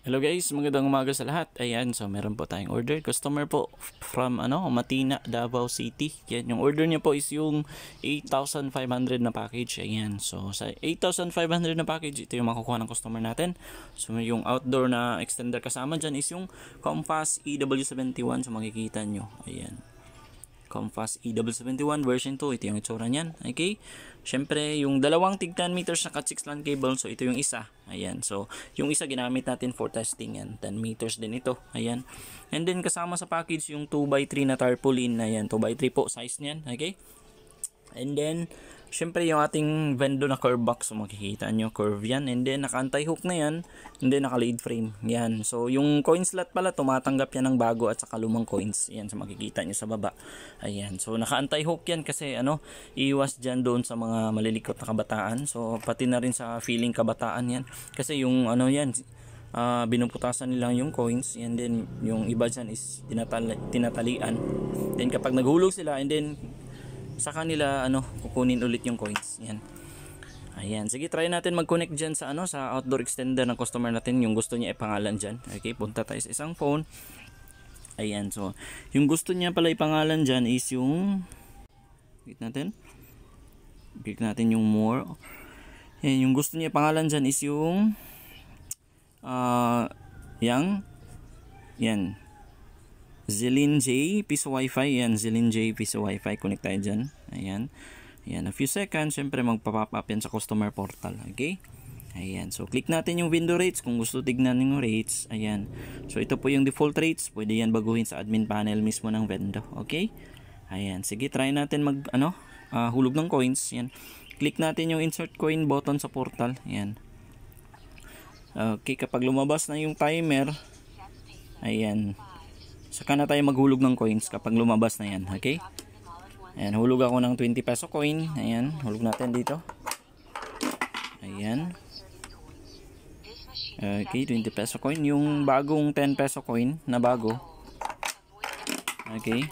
Hello guys, magandang umaga sa lahat. Ayan, so meron po tayong order. Customer po from Matina, Davao City. Yan, yung order niya po is yung 8,500 na package. Ayan, so sa 8,500 na package, ito yung makukuha ng customer natin. So yung outdoor na extender kasama dyan is yung Compass EW71. So makikita nyo. Ayan. Compass EW71 version 2, ito yung itsura niyan. Okay, syempre yung dalawang tig 10 meters na cat 6 LAN cable, so ito yung isa. Ayan, so yung isa ginamit natin for testing yan, 10 meters din ito. Ayan, and then kasama sa package yung 2x3 na tarpaulin. Ayan, 2x3 po size niyan. Okay, and then syempre yung ating Vendo na curve box, so makikita nyo curve yan, and then naka anti-hook na yan, and then naka lead frame yan. So yung coin slot pala, tumatanggap yan ng bago at saka lumang coins. Yan, so makikita nyo sa baba. Ayan, so naka anti-hook yan kasi iwas dyan doon sa mga malilikot na kabataan. So pati na rin sa feeling kabataan yan, kasi yung yan, binuputasan nilang yung coins, and then yung iba dyan is tinatalian. Then kapag naghulog sila, and then sa kanila kukunin ulit yung coins. Yan. Ayan, sige, try natin mag-connect diyan sa sa outdoor extender ng customer natin, yung gusto niya ipangalan diyan. Okay, punta tayo sa isang phone. Ayan, so yung gusto niya pala ipangalan diyan is yung click natin yung more. Ayan, yung gusto niya ipangalan diyan is yung yan Zilin J Piso Wi-Fi. Yan, Zilin J Piso Wi-Fi. Connect tayo dyan. Ayan. Ayan, a few seconds. Siyempre magpa-pop up yan sa customer portal. Okay. Ayan. So click natin yung window rates kung gusto tignan yung rates. Ayan. So ito po yung default rates. Pwede yan baguhin sa admin panel mismo ng Vendo. Okay. Ayan. Sige, try natin hulog ng coins. Ayan. Click natin yung insert coin button sa portal. Ayan. Okay, kapag lumabas na yung timer, ayan, saka na tayo maghulog ng coins kapag lumabas na yan. Okay. Ayan, hulog ako ng 20 peso coin. Ayan, hulog natin dito. Ayan. Okay, 20 peso coin. Yung bagong 10 peso coin na bago. Okay.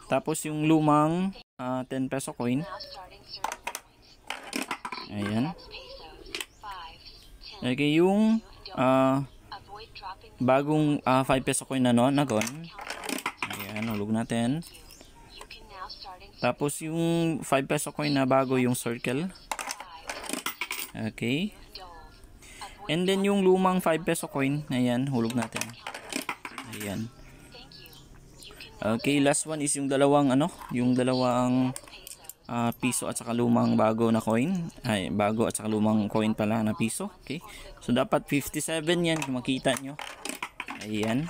Tapos yung lumang 10 peso coin. Ayan. Okay, yung bagong 5 peso coin na nagon. Ayan, hulog natin. Tapos yung 5 peso coin na bago, yung circle. Okay. And then yung lumang 5 peso coin, ayan, hulog natin. Ayan. Okay, last one is yung dalawang piso at saka lumang bago na coin. Ay, bago at saka lumang coin pala na piso. Okay. So dapat 57 yan, kung makita nyo. Ayan.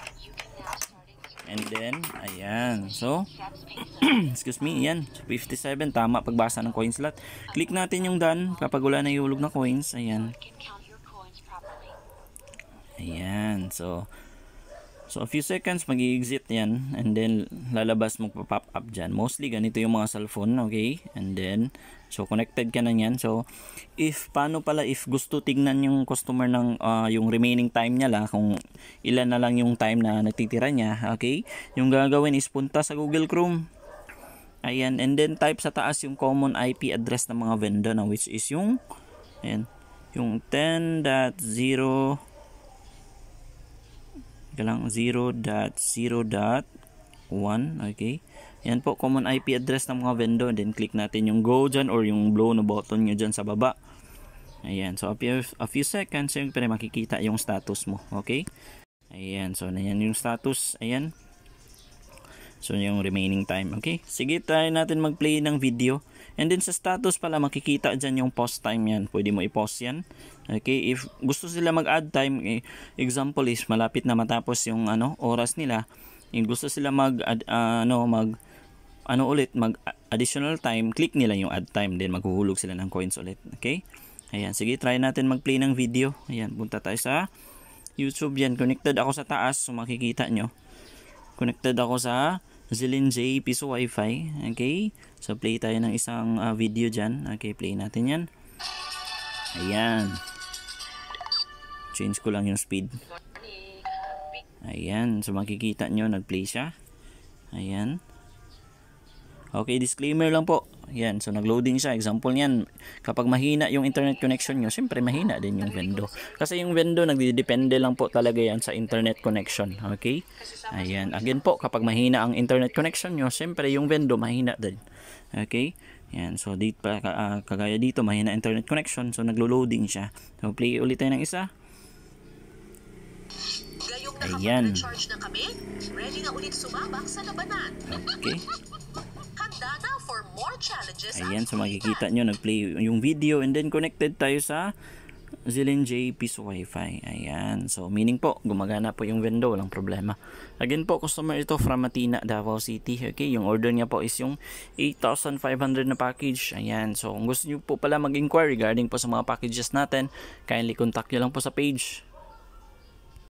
And then, ayan. So, excuse me, ayan. So, 57, tama pagbasa ng coin slot. Click natin yung done kapag wala na ihulog na coins. Ayan. Ayan. So a few seconds, mag-i-exit yan. And then, lalabas, magpa-pop up dyan. Mostly, ganito yung mga cellphone. Okay. And then, so, connected ka na yan. So, paano pala if gusto tignan yung customer ng yung remaining time niya lang, kung ilan na lang yung time na nagtitira niya. Okay. Yung gagawin is punta sa Google Chrome. Ayan. And then, type sa taas yung common IP address ng mga vendor na which is yung, ayan, yung 10.0 0.0.1. Okay. Yan po, common IP address ng mga vendor. Then click natin yung go dyan or yung blow na button nyo dyan sa baba. Ayan. So a few seconds, siyempre makikita yung status mo. Okay. Ayan. So yan yung status. Ayan. So yung remaining time. Okay. Sige, try natin mag-play ng video. And then sa status pala, makikita dyan yung pause time yan. Pwede mo i-pause yan. Okay, if gusto sila mag-add time, example is malapit na matapos yung oras nila. If gusto sila mag-additional time, click nila yung add time, then maghuhulog sila ng coins ulit. Okay? Ayan, sige, try natin mag-play ng video. Ayan, punta tayo sa YouTube yan. Connected ako sa taas, so makikita nyo. Connected ako sa Zilin J Piso Wi-Fi. Okay? So play tayo ng isang video dyan. Okay, play natin yan. Ayan. Change ko lang yung speed. Ayan. So makikita nyo, nag-play siya. Ayan. Okay, disclaimer lang po. Yan, so nag-loading siya. Example niyan, kapag mahina yung internet connection nyo, siyempre mahina din yung Vendo. Kasi yung Vendo, nagdidepende lang po talaga yan sa internet connection. Okay? Ayan. Again po, kapag mahina ang internet connection nyo, siyempre yung Vendo mahina din. Okay? Yan. So, dito, kagaya dito, mahina internet connection. So, naglo-loading siya. So, play ulit tayo ng isa. Ayan. Na kami, ready na ulit sumabak sa labanan. Okay. Handa na for more challenges. Ayan, so makikita nyo, nag-play yung video and then connected tayo sa Zilin-J Piso Wi-Fi. Ayan, so meaning po, gumagana po yung Vendo, walang problema. Again po, customer ito from Matina, Davao City. Okay, yung order niya po is yung 8,500 na package. Ayan, so kung gusto nyo po pala mag-inquire regarding po sa mga packages natin, kindly contact nyo lang po sa page.